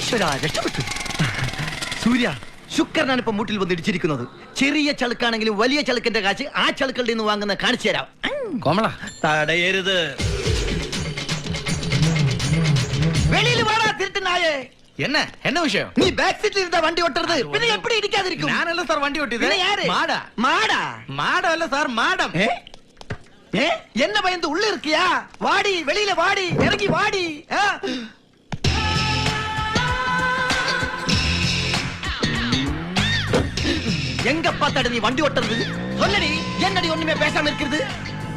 ഈശ്വര രക്ഷപ്പെട്ടു. സൂര്യ, ശുക്രനാണ് ഇപ്പൊ മൂട്ടിൽ വന്ന് ഇടിച്ചിരിക്കുന്നത്. ചെറിയ ചളുക്കാണെങ്കിലും വലിയ ചളുക്കിന്റെ കാശ് ആ ചളുക്കളുടെ നിന്ന് വാങ്ങുന്ന കാണിച്ചു തരാം. കോമള തടയരുത്. വെളിയിൽ വാടാ തിരുത്തനായേ. என்ன விஷயம்? നീ ബാക്ക് സീറ്റിൽ ഇരുന്ന വണ്ടി ഓട്ടരുത്. പിന്നെ എപ്പടി ഇരിക്കാതിരിക്കും? ഞാനല്ല സാർ വണ്ടി ഓട്ടിയത്. പിന്നെ யாரு? മാടാ. മാടാ? മാടം അല്ല സാർ, മാടം. என்ன பயந்து உள்ள இருக்கியா? வாடி, வெளியில வாடி, இறங்கி வாடி. எங்க பார்த்தாடு நீ வண்டி ஓட்டுறது? சொல்லடி, என்னடி ஒண்ணுமே பேசாம இருக்கிறது?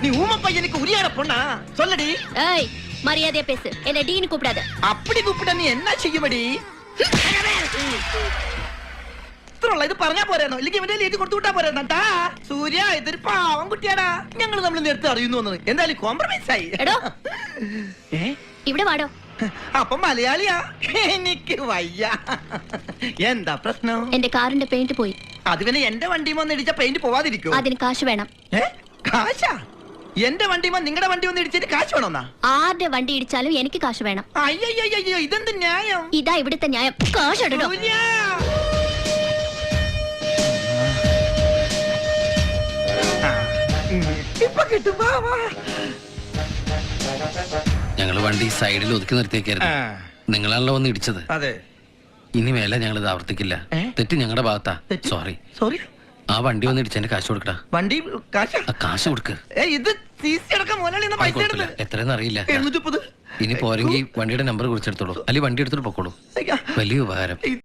நீ ஊம பையனுக்கு உரியாட பொண்ணா? சொல்லடி. ஏய், மரியாதையா பேசு. என்ன டீன்னு கூப்பிடாத. அப்படி கூப்பிட நீ என்ன செய்யுமடி? ഇത് പറഞ്ഞാ പോരാണോ? ഇല്ലെങ്കിൽ ഇവന്റെ എഴുതി കൊടുത്തു വിട്ടാ പോരാ? സൂര്യ, ഇതൊരു പാവം കുട്ടിയാടാ. ഞങ്ങൾ നമ്മൾ നേരത്തെ അറിയുന്നു വന്നത്. എന്തായാലും കോംപ്രമൈസ് ആയി. ഇവിടെ വാടോ. അപ്പൊ മലയാളിയാ? എനിക്ക് വയ്യ. എന്താ പ്രശ്നം? എന്റെ കാറിന്റെ പെയിന്റ് പോയി. അത് പിന്നെ എന്റെ വണ്ടിയും വന്ന് ഇടിച്ച പെയിന്റ് പോവാതിരിക്കോ? അതിന് കാശ് വേണം. കാശാ? എന്റെ വണ്ടിയുമ്പോ നിങ്ങളുടെ വണ്ടി വന്ന് ഇടിച്ചിട്ട് കാശ് വേണമെന്നാ? ആരുടെ വണ്ടി ഇടിച്ചാലും എനിക്ക് കാശ് വേണം. അയ്യോ, ഇതെന്ത് ന്യായം? ഇതാ ഇവിടുത്തെ ന്യായം. കാശ് ഇടണോ? ഇപ്പൊ കിട്ടും. ഞങ്ങള് വണ്ടി സൈഡിൽ ഒതുക്കി നിർത്തിയേക്കായിരുന്നു. നിങ്ങളാണല്ലോ വന്ന് ഇടിച്ചത്. അതെ. ഇനി മേലെ ഞങ്ങൾ ഇത് ആവർത്തിക്കില്ല. തെറ്റ് ഞങ്ങളുടെ ഭാഗത്താ. സോറി. ആ വണ്ടി വന്ന് ഇടിച്ചതിന്റെ കാശ് കൊടുക്കട്ടാ. വണ്ടി കാശ്? കാശ് കൊടുക്ക്. ഇത് എത്രയെന്ന് അറിയില്ല. ഇനി പോരെങ്കിൽ വണ്ടിയുടെ നമ്പർ കുറിച്ചെടുത്തോളൂ. അല്ലെങ്കിൽ വണ്ടി എടുത്തിട്ട് പൊക്കോളൂ. വലിയ ഉപകാരം.